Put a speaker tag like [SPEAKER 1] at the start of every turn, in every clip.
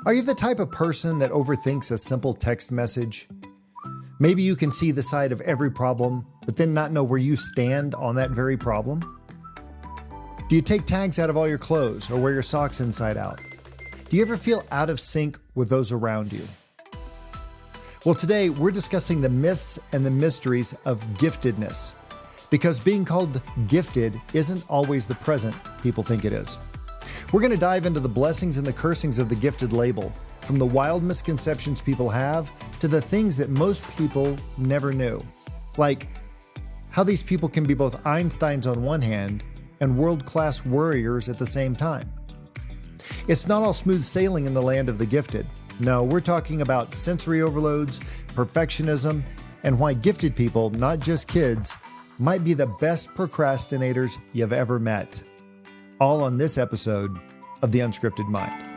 [SPEAKER 1] Are you the type of person that overthinks a simple text message? Maybe you can see the side of every problem, but then not know where you stand on that very problem? Do you take tags out of all your clothes or wear your socks inside out? Do you ever feel out of sync with those around you? Well, today we're discussing the myths and the mysteries of giftedness, because being called gifted isn't always the present people think it is. We're going to dive into the blessings and the cursings of the gifted label, from the wild misconceptions people have to the things that most people never knew, like how these people can be both Einsteins on one hand and world-class warriors at the same time. It's not all smooth sailing in the land of the gifted. No, we're talking about sensory overloads, perfectionism, and why gifted people, not just kids, might be the best procrastinators you've ever met. All on this episode of The Unscripted Mind.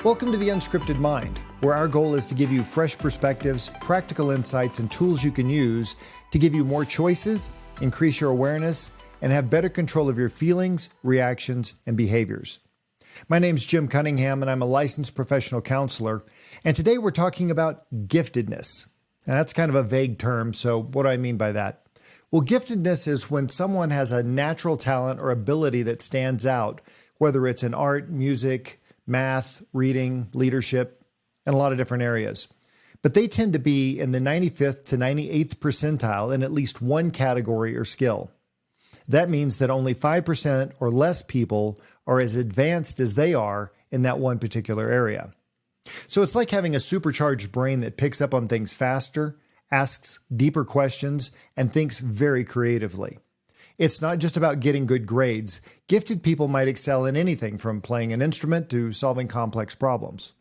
[SPEAKER 1] Welcome to The Unscripted Mind, where our goal is to give you fresh perspectives, practical insights, and tools you can use to give you more choices, increase your awareness, and have better control of your feelings, reactions, and behaviors. My name's Jim Cunningham, and I'm a licensed professional counselor. And today we're talking about giftedness. And that's kind of a vague term, so what do I mean by that? Well, giftedness is when someone has a natural talent or ability that stands out, whether it's in art, music, math, reading, leadership, and a lot of different areas. But they tend to be in the 95th to 98th percentile in at least one category or skill. That means that only 5% or less people are as advanced as they are in that one particular area. So it's like having a supercharged brain that picks up on things faster, asks deeper questions, and thinks very creatively. It's not just about getting good grades. Gifted people might excel in anything from playing an instrument to solving complex problems.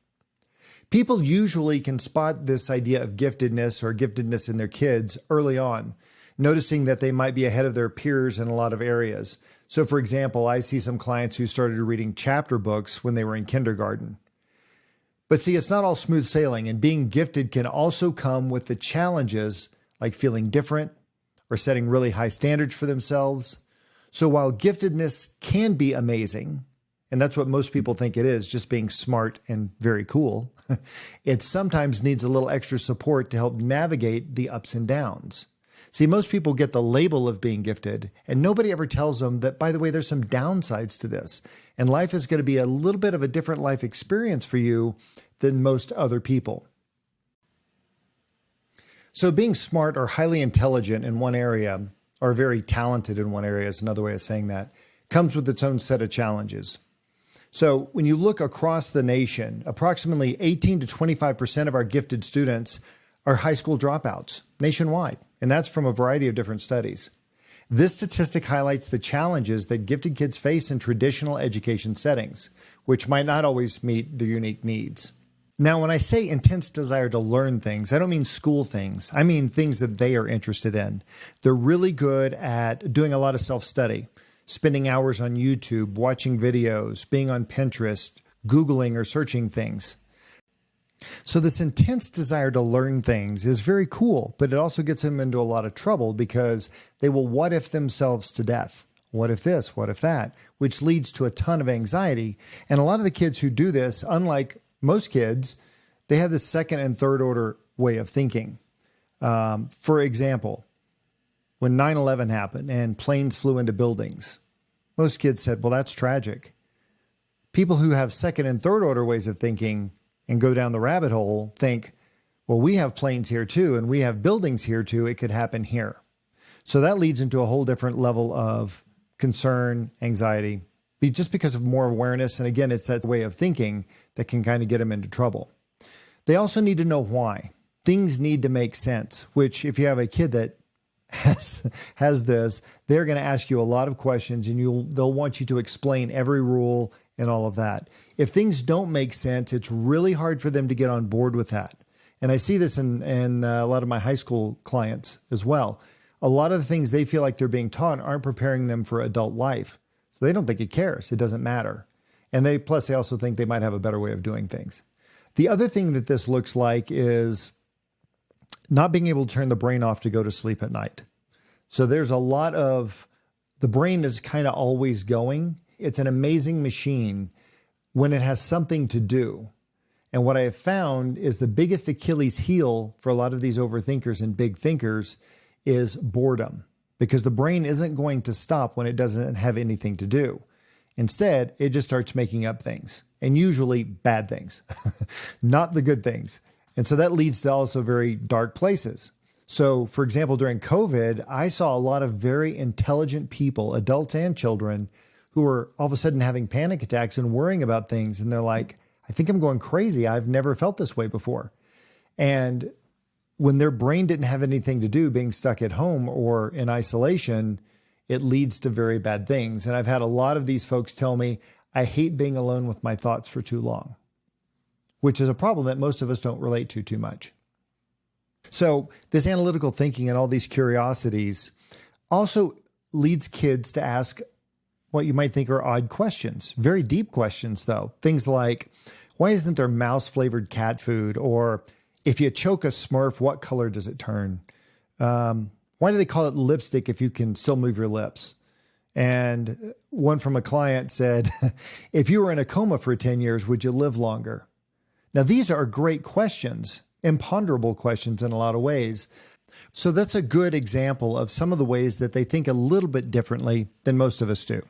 [SPEAKER 1] People usually can spot this idea of giftedness or giftedness in their kids early on, noticing that they might be ahead of their peers in a lot of areas. So for example, I see some clients who started reading chapter books when they were in kindergarten. But see, it's not all smooth sailing, and being gifted can also come with the challenges like feeling different or setting really high standards for themselves. So while giftedness can be amazing, and that's what most people think it is, just being smart and very cool, it sometimes needs a little extra support to help navigate the ups and downs. See, most people get the label of being gifted, and nobody ever tells them that, by the way, there's some downsides to this, and life is going to be a little bit of a different life experience for you than most other people. So being smart or highly intelligent in one area, or very talented in one area is another way of saying that, comes with its own set of challenges. So when you look across the nation, approximately 18 to 25% of our gifted students are high school dropouts nationwide, and that's from a variety of different studies. This statistic highlights the challenges that gifted kids face in traditional education settings, which might not always meet their unique needs. Now, when I say intense desire to learn things, I don't mean school things. I mean things that they are interested in. They're really good at doing a lot of self-study, spending hours on YouTube, watching videos, being on Pinterest, Googling or searching things. So this intense desire to learn things is very cool, but it also gets them into a lot of trouble because they will what if themselves to death. What if this? What if that? Which leads to a ton of anxiety. And a lot of the kids who do this, unlike most kids, they have this second and third order way of thinking. For example, when 9/11 happened and planes flew into buildings, most kids said, well, that's tragic. People who have second and third order ways of thinking and go down the rabbit hole think, well, we have planes here too, and we have buildings here too. It could happen here. So that leads into a whole different level of concern, anxiety, just because of more awareness. And again, it's that way of thinking that can kind of get them into trouble. They also need to know why. Things need to make sense, which if you have a kid that has this, they're going to ask you a lot of questions, and they'll want you to explain every rule and all of that. If things don't make sense, it's really hard for them to get on board with that. And I see this in a lot of my high school clients as well. A lot of the things they feel like they're being taught aren't preparing them for adult life. So they don't think it cares. It doesn't matter. And they also think they might have a better way of doing things. The other thing that this looks like is not being able to turn the brain off to go to sleep at night. So there's a lot of, the brain is kind of always going. It's an amazing machine, when it has something to do. And what I have found is the biggest Achilles heel for a lot of these overthinkers and big thinkers is boredom, because the brain isn't going to stop when it doesn't have anything to do. Instead, it just starts making up things, and usually bad things, not the good things. And so that leads to also very dark places. So, for example, during COVID, I saw a lot of very intelligent people, adults and children, who were all of a sudden having panic attacks and worrying about things. And they're like, I think I'm going crazy. I've never felt this way before. And when their brain didn't have anything to do, being stuck at home or in isolation, it leads to very bad things. And I've had a lot of these folks tell me, I hate being alone with my thoughts for too long, which is a problem that most of us don't relate to too much. So this analytical thinking and all these curiosities also leads kids to ask what you might think are odd questions, very deep questions though. Things like, why isn't there mouse-flavored cat food? Or if you choke a Smurf, what color does it turn? Why do they call it lipstick if you can still move your lips? And one from a client said, if you were in a coma for 10 years, would you live longer? Now, these are great questions, imponderable questions in a lot of ways. So that's a good example of some of the ways that they think a little bit differently than most of us do.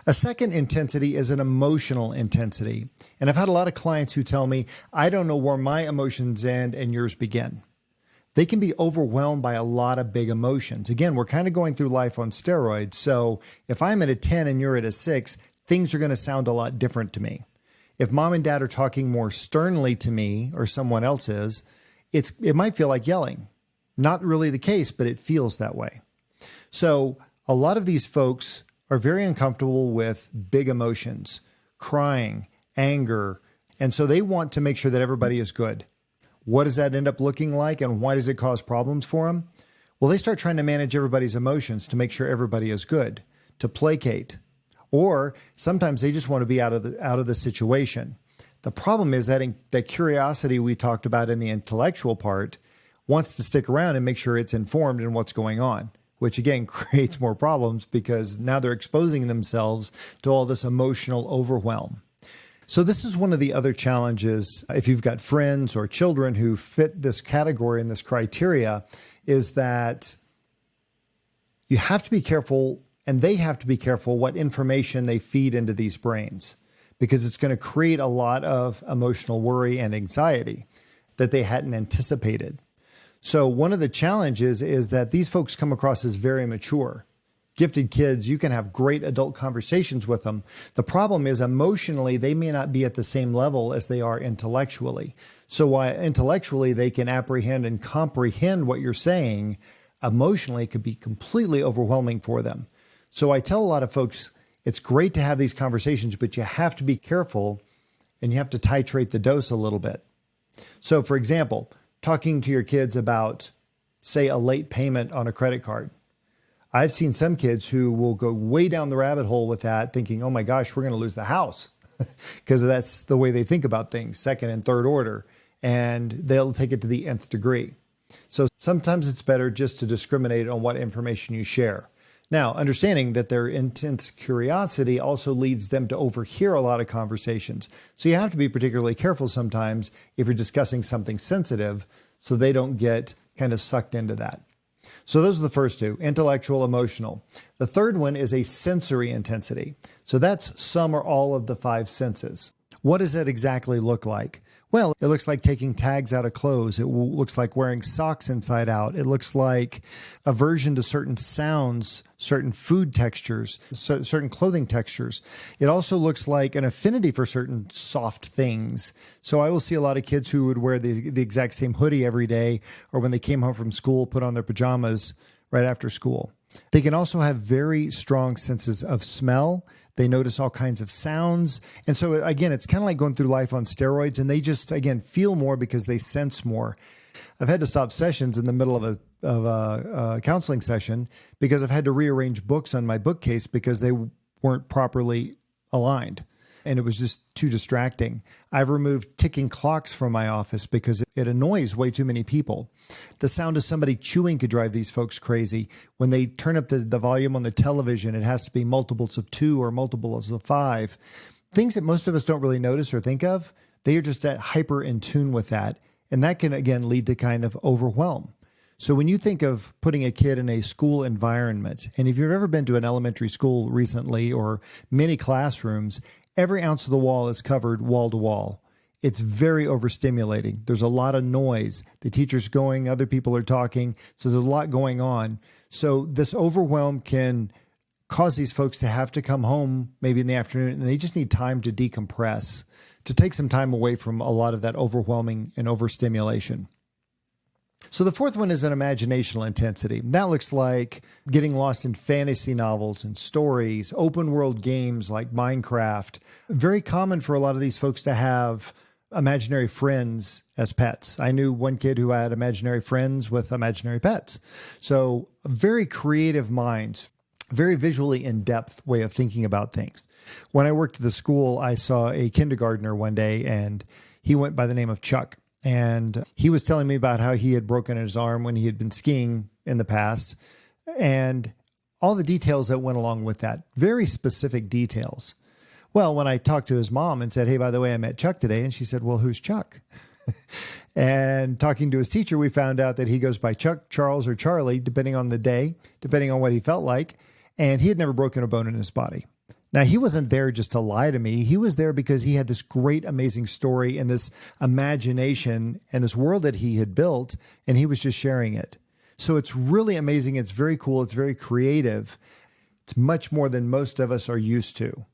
[SPEAKER 1] A second intensity is an emotional intensity. And I've had a lot of clients who tell me, I don't know where my emotions end and yours begin. They can be overwhelmed by a lot of big emotions. Again, we're kind of going through life on steroids. So if I'm at a 10 and you're at a 6, things are going to sound a lot different to me. If mom and dad are talking more sternly to me or someone else is, it might feel like yelling. Not really the case, but it feels that way. So a lot of these folks are very uncomfortable with big emotions, crying, anger, and so they want to make sure that everybody is good. What does that end up looking like, and why does it cause problems for them? Well, they start trying to manage everybody's emotions to make sure everybody is good, to placate. Or sometimes they just want to be out of the situation. The problem is that that curiosity we talked about in the intellectual part wants to stick around and make sure it's informed in what's going on, which again creates more problems because now they're exposing themselves to all this emotional overwhelm. So this is one of the other challenges, if you've got friends or children who fit this category and this criteria, is that you have to be careful, and they have to be careful what information they feed into these brains, because it's going to create a lot of emotional worry and anxiety that they hadn't anticipated. So one of the challenges is that these folks come across as very mature. Gifted kids, you can have great adult conversations with them. The problem is emotionally, they may not be at the same level as they are intellectually. So while intellectually they can apprehend and comprehend what you're saying, emotionally it could be completely overwhelming for them. So I tell a lot of folks, it's great to have these conversations, but you have to be careful and you have to titrate the dose a little bit. So for example, talking to your kids about, say, a late payment on a credit card. I've seen some kids who will go way down the rabbit hole with that, thinking, oh my gosh, we're going to lose the house, because that's the way they think about things, second and third order, and they'll take it to the nth degree. So sometimes it's better just to discriminate on what information you share. Now, understanding that their intense curiosity also leads them to overhear a lot of conversations. So you have to be particularly careful sometimes if you're discussing something sensitive so they don't get kind of sucked into that. So those are the first two, intellectual, emotional. The third one is a sensory intensity. So that's some or all of the 5 senses. What does that exactly look like? Well, it looks like taking tags out of clothes. It looks like wearing socks inside out. It looks like aversion to certain sounds, certain food textures, certain clothing textures. It also looks like an affinity for certain soft things. So I will see a lot of kids who would wear the exact same hoodie every day, or when they came home from school, put on their pajamas right after school. They can also have very strong senses of smell. They notice all kinds of sounds. And so, again, it's kind of like going through life on steroids, and they just, again, feel more because they sense more. I've had to stop sessions in the middle of a counseling session because I've had to rearrange books on my bookcase because they weren't properly aligned. And it was just too distracting. I've removed ticking clocks from my office because it annoys way too many people. The sound of somebody chewing could drive these folks crazy. When they turn up the volume on the television, it has to be multiples of 2 or multiples of 5. things that most of us don't really notice or think of, they are just hyper in tune with that. And that can, again, lead to kind of overwhelm. So when you think of putting a kid in a school environment, and if you've ever been to an elementary school recently or many classrooms, every ounce of the wall is covered wall to wall. It's very overstimulating. There's a lot of noise. The teacher's going, other people are talking. So there's a lot going on. So this overwhelm can cause these folks to have to come home maybe in the afternoon, and they just need time to decompress, to take some time away from a lot of that overwhelming and overstimulation. So the fourth one is an imaginational intensity. That looks like getting lost in fantasy novels and stories, open world games like Minecraft. Very common for a lot of these folks to have imaginary friends as pets. I knew one kid who had imaginary friends with imaginary pets. So very creative minds, very visually in-depth way of thinking about things. When I worked at the school, I saw a kindergartner one day, and he went by the name of Chuck. And he was telling me about how he had broken his arm when he had been skiing in the past, and all the details that went along with that, very specific details. Well, when I talked to his mom and said, hey, by the way, I met Chuck today, and she said, well, who's Chuck? And talking to his teacher, we found out that he goes by Chuck, Charles, or Charlie, depending on the day, depending on what he felt like, and he had never broken a bone in his body. Now, he wasn't there just to lie to me. He was there because he had this great, amazing story and this imagination and this world that he had built, and he was just sharing it. So it's really amazing. It's very cool. It's very creative. It's much more than most of us are used to.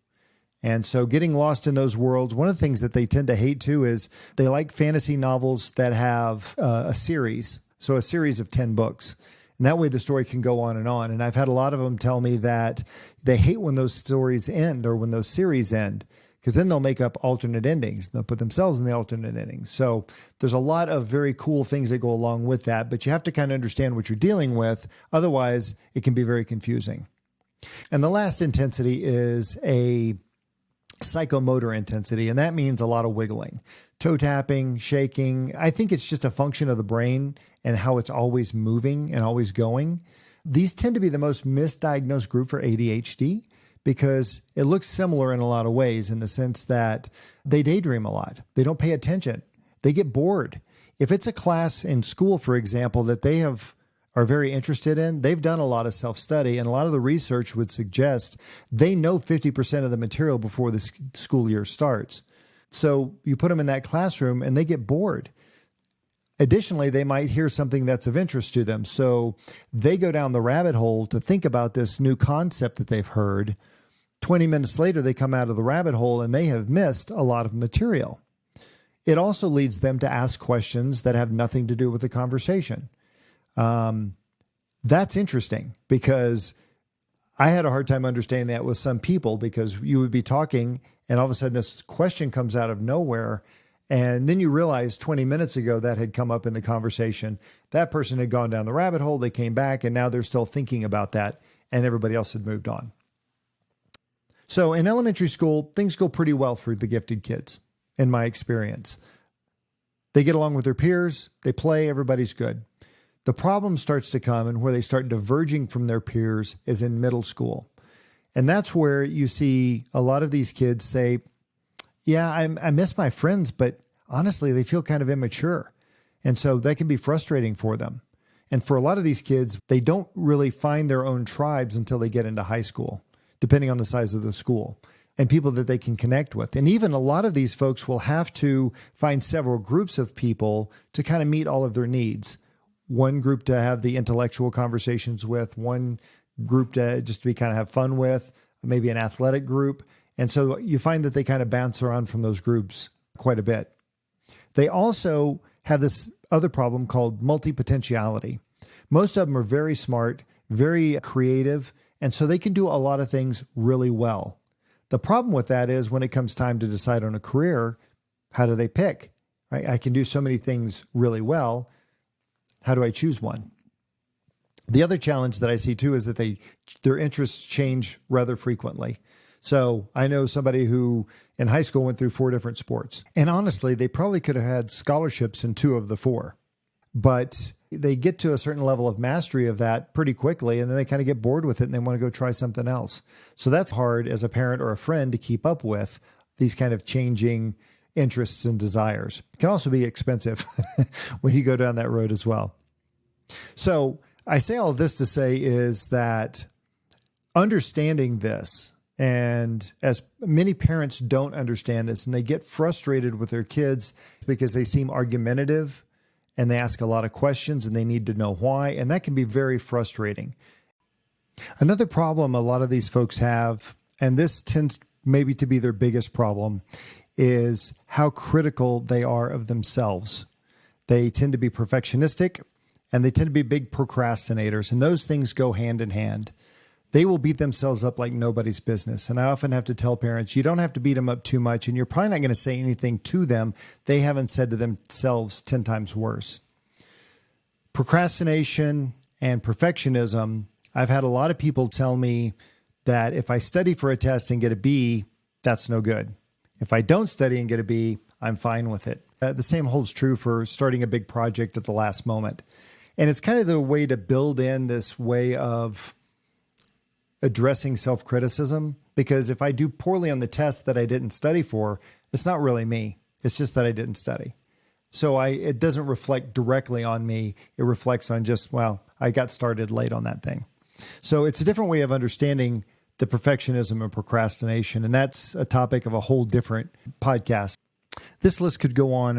[SPEAKER 1] And so getting lost in those worlds, one of the things that they tend to hate too is they like fantasy novels that have a series. So a series of 10 books. And that way the story can go on. And I've had a lot of them tell me that they hate when those stories end or when those series end, because then they'll make up alternate endings. They'll put themselves in the alternate endings. So there's a lot of very cool things that go along with that, but you have to kind of understand what you're dealing with. Otherwise, it can be very confusing. And the last intensity is a psychomotor intensity, and that means a lot of wiggling, toe tapping, shaking. I think it's just a function of the brain and how it's always moving and always going. These tend to be the most misdiagnosed group for ADHD because it looks similar in a lot of ways in the sense that they daydream a lot. They don't pay attention. They get bored. If it's a class in school, for example, that they are very interested in, they've done a lot of self-study, and a lot of the research would suggest they know 50% of the material before the school year starts. So you put them in that classroom and they get bored. Additionally, they might hear something that's of interest to them. So they go down the rabbit hole to think about this new concept that they've heard. 20 minutes later, they come out of the rabbit hole and they have missed a lot of material. It also leads them to ask questions that have nothing to do with the conversation. That's interesting because I had a hard time understanding that with some people, because you would be talking and all of a sudden this question comes out of nowhere. And then you realize 20 minutes ago that had come up in the conversation. That person had gone down the rabbit hole. They came back and now they're still thinking about that, and everybody else had moved on. So in elementary school, things go pretty well for the gifted kids, in my experience. They get along with their peers. They play. Everybody's good. The problem starts to come, and where they start diverging from their peers is in middle school. And that's where you see a lot of these kids say, yeah, I miss my friends, but honestly, they feel kind of immature. And so that can be frustrating for them. And for a lot of these kids, they don't really find their own tribes until they get into high school, depending on the size of the school, and people that they can connect with. And even a lot of these folks will have to find several groups of people to kind of meet all of their needs. One group to have the intellectual conversations with, one group to just be kind of have fun with, maybe an athletic group. And so you find that they kind of bounce around from those groups quite a bit. They also have this other problem called multipotentiality. Most of them are very smart, very creative, and so they can do a lot of things really well. The problem with that is when it comes time to decide on a career, how do they pick? Right? I can do so many things really well. How do I choose one? The other challenge that I see too is that their interests change rather frequently. So I know somebody who in high school went through 4 different sports. And honestly, they probably could have had scholarships in 2 of the 4. But they get to a certain level of mastery of that pretty quickly, and then they kind of get bored with it and they want to go try something else. So that's hard as a parent or a friend to keep up with these kind of changing interests and desires. It can also be expensive when you go down that road as well. So I say all this to say is that understanding this, and as many parents don't understand this and they get frustrated with their kids because they seem argumentative and they ask a lot of questions and they need to know why. And that can be very frustrating. Another problem a lot of these folks have, and this tends maybe to be their biggest problem, is how critical they are of themselves. They tend to be perfectionistic and they tend to be big procrastinators, and those things go hand in hand. They will beat themselves up like nobody's business. And I often have to tell parents, you don't have to beat them up too much, and you're probably not going to say anything to them they haven't said to themselves 10 times worse. Procrastination and perfectionism, I've had a lot of people tell me that if I study for a test and get a B, that's no good. If I don't study and get a B, I'm fine with it. The same holds true for starting a big project at the last moment. And it's kind of the way to build in this way of addressing self-criticism, because if I do poorly on the test that I didn't study for, it's not really me. It's just that I didn't study. So it doesn't reflect directly on me. It reflects on just, well, I got started late on that thing. So it's a different way of understanding the perfectionism and procrastination. And that's a topic of a whole different podcast. This list could go on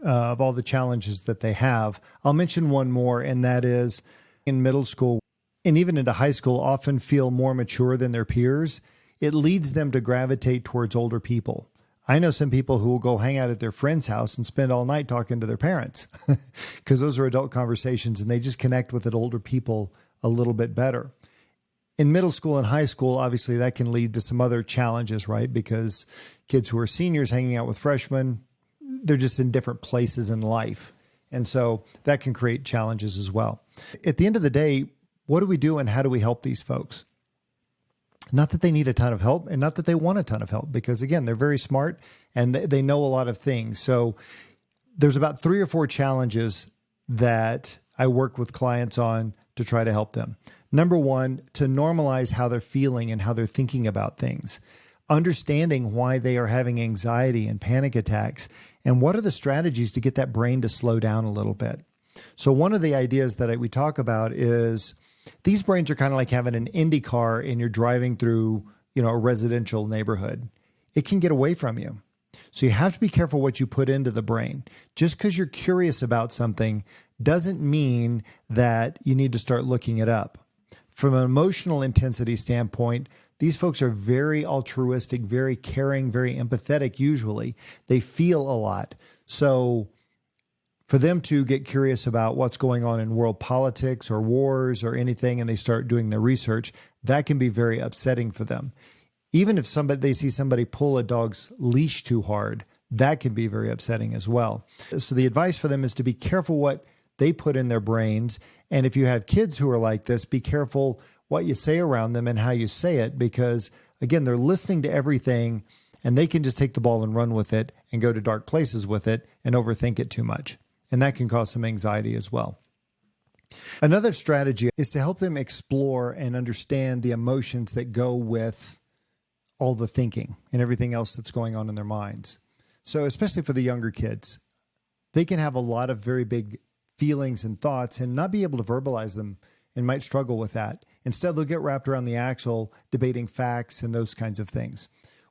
[SPEAKER 1] of all the challenges that they have. I'll mention one more, and that is in middle school and even into high school often feel more mature than their peers. It leads them to gravitate towards older people. I know some people who will go hang out at their friend's house and spend all night talking to their parents because those are adult conversations and they just connect with the older people a little bit better. In middle school and high school, obviously that can lead to some other challenges, right? Because kids who are seniors hanging out with freshmen, they're just in different places in life. And so that can create challenges as well. At the end of the day, what do we do and how do we help these folks? Not that they need a ton of help and not that they want a ton of help, because again, they're very smart and they know a lot of things. So there's about 3 or 4 challenges that I work with clients on to try to help them. Number 1, to normalize how they're feeling and how they're thinking about things, understanding why they are having anxiety and panic attacks, and what are the strategies to get that brain to slow down a little bit. So one of the ideas that we talk about is these brains are kind of like having an Indy car and you're driving through, a residential neighborhood. It can get away from you. So you have to be careful what you put into the brain. Just because you're curious about something doesn't mean that you need to start looking it up. From an emotional intensity standpoint, these folks are very altruistic, very caring, very empathetic usually. They feel a lot. So for them to get curious about what's going on in world politics or wars or anything, and they start doing their research, that can be very upsetting for them. Even if they see somebody pull a dog's leash too hard, that can be very upsetting as well. So the advice for them is to be careful what they put in their brains. And if you have kids who are like this, be careful what you say around them and how you say it, because again, they're listening to everything and they can just take the ball and run with it and go to dark places with it and overthink it too much. And that can cause some anxiety as well. Another strategy is to help them explore and understand the emotions that go with all the thinking and everything else that's going on in their minds. So especially for the younger kids, they can have a lot of very big feelings and thoughts and not be able to verbalize them and might struggle with that. Instead, they'll get wrapped around the axle debating facts and those kinds of things.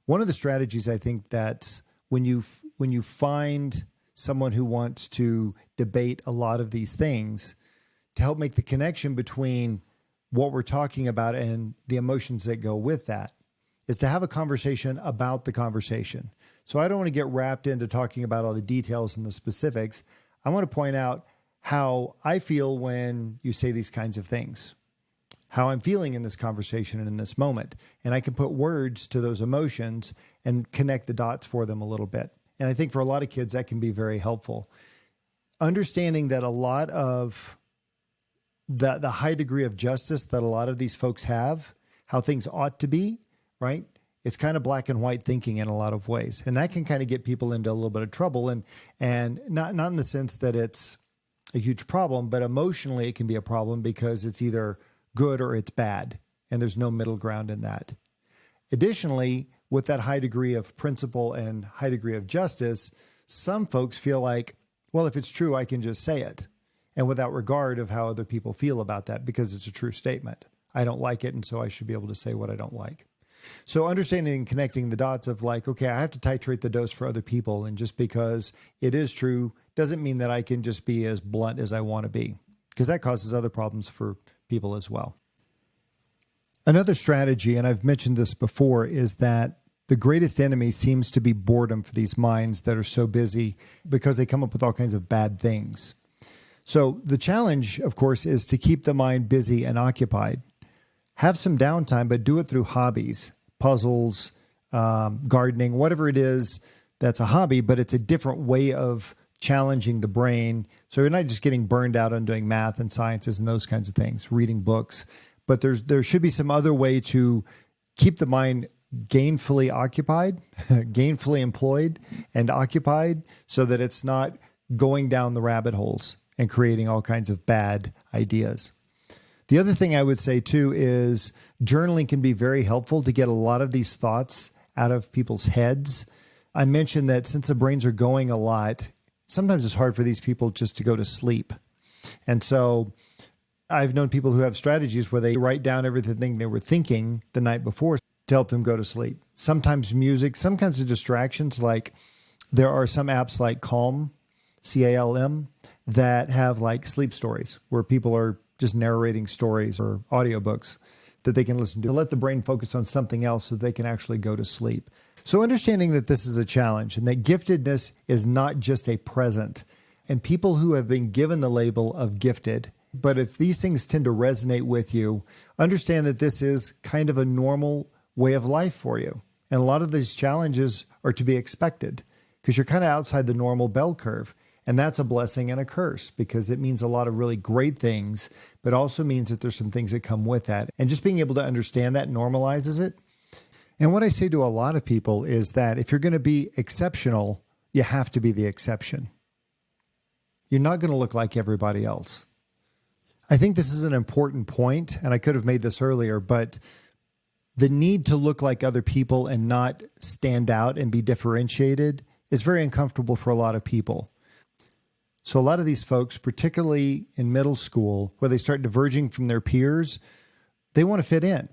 [SPEAKER 1] One of the strategies, I think, that when you find someone who wants to debate a lot of these things, to help make the connection between what we're talking about and the emotions that go with that, is to have a conversation about the conversation. So I don't want to get wrapped into talking about all the details and the specifics. I want to point out how I feel when you say these kinds of things, how I'm feeling in this conversation and in this moment. And I can put words to those emotions and connect the dots for them a little bit. And I think for a lot of kids, that can be very helpful. Understanding that a lot of the high degree of justice that a lot of these folks have, how things ought to be, right? It's kind of black and white thinking in a lot of ways. And that can kind of get people into a little bit of trouble. And not in the sense that it's a huge problem, but emotionally it can be a problem because it's either good or it's bad. And there's no middle ground in that. Additionally, with that high degree of principle and high degree of justice, some folks feel like, well, if it's true, I can just say it. And without regard of how other people feel about that, because it's a true statement. I don't like it, and so I should be able to say what I don't like. So understanding and connecting the dots of like, okay, I have to titrate the dose for other people. And just because it is true doesn't mean that I can just be as blunt as I want to be, because that causes other problems for people as well. Another strategy, and I've mentioned this before, is that the greatest enemy seems to be boredom for these minds that are so busy, because they come up with all kinds of bad things. So the challenge, of course, is to keep the mind busy and occupied. Have some downtime, but do it through hobbies, puzzles, gardening, whatever it is that's a hobby, but it's a different way of challenging the brain. So you're not just getting burned out on doing math and sciences and those kinds of things, reading books, but there should be some other way to keep the mind gainfully occupied, gainfully employed and occupied, so that it's not going down the rabbit holes and creating all kinds of bad ideas. The other thing I would say too is journaling can be very helpful to get a lot of these thoughts out of people's heads. I mentioned that since the brains are going a lot, sometimes it's hard for these people just to go to sleep. And so I've known people who have strategies where they write down everything they were thinking the night before to help them go to sleep. Sometimes music, sometimes the distractions, like there are some apps like Calm, C-A-L-M, that have like sleep stories where people are just narrating stories or audiobooks that they can listen to let the brain focus on something else so they can actually go to sleep. So understanding that this is a challenge and that giftedness is not just a present, and people who have been given the label of gifted, but if these things tend to resonate with you, understand that this is kind of a normal way of life for you. And a lot of these challenges are to be expected because you're kind of outside the normal bell curve. And that's a blessing and a curse, because it means a lot of really great things, but also means that there's some things that come with that. And just being able to understand that normalizes it. And what I say to a lot of people is that if you're going to be exceptional, you have to be the exception. You're not going to look like everybody else. I think this is an important point, and I could have made this earlier, but the need to look like other people and not stand out and be differentiated is very uncomfortable for a lot of people. So a lot of these folks, particularly in middle school, where they start diverging from their peers, they want to fit in.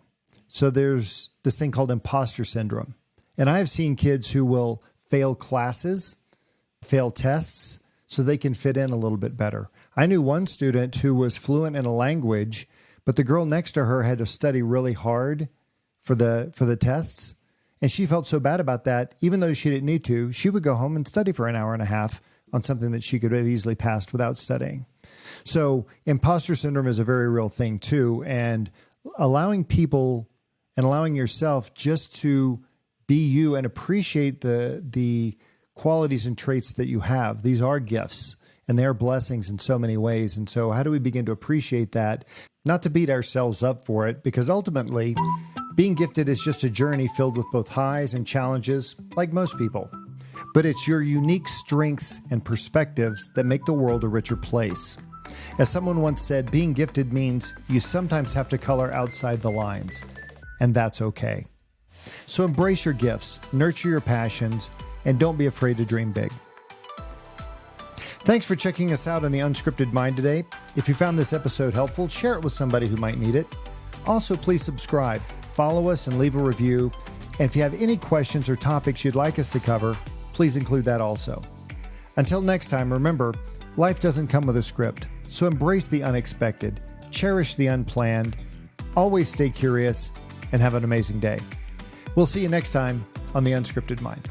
[SPEAKER 1] So there's this thing called imposter syndrome. And I have seen kids who will fail classes, fail tests, so they can fit in a little bit better. I knew one student who was fluent in a language, but the girl next to her had to study really hard for the tests. And she felt so bad about that, even though she didn't need to, she would go home and study for an hour and a half on something that she could have easily passed without studying. So imposter syndrome is a very real thing too. And allowing people and allowing yourself just to be you and appreciate the qualities and traits that you have. These are gifts and they are blessings in so many ways. And so how do we begin to appreciate that? Not to beat ourselves up for it, because ultimately being gifted is just a journey filled with both highs and challenges, like most people. But it's your unique strengths and perspectives that make the world a richer place. As someone once said, being gifted means you sometimes have to color outside the lines, and that's okay. So embrace your gifts, nurture your passions, and don't be afraid to dream big. Thanks for checking us out on The Unscripted Mind today. If you found this episode helpful, share it with somebody who might need it. Also, please subscribe, follow us, and leave a review. And if you have any questions or topics you'd like us to cover, please include that also. Until next time, remember, life doesn't come with a script, so embrace the unexpected, cherish the unplanned, always stay curious, and have an amazing day. We'll see you next time on The Unscripted Mind.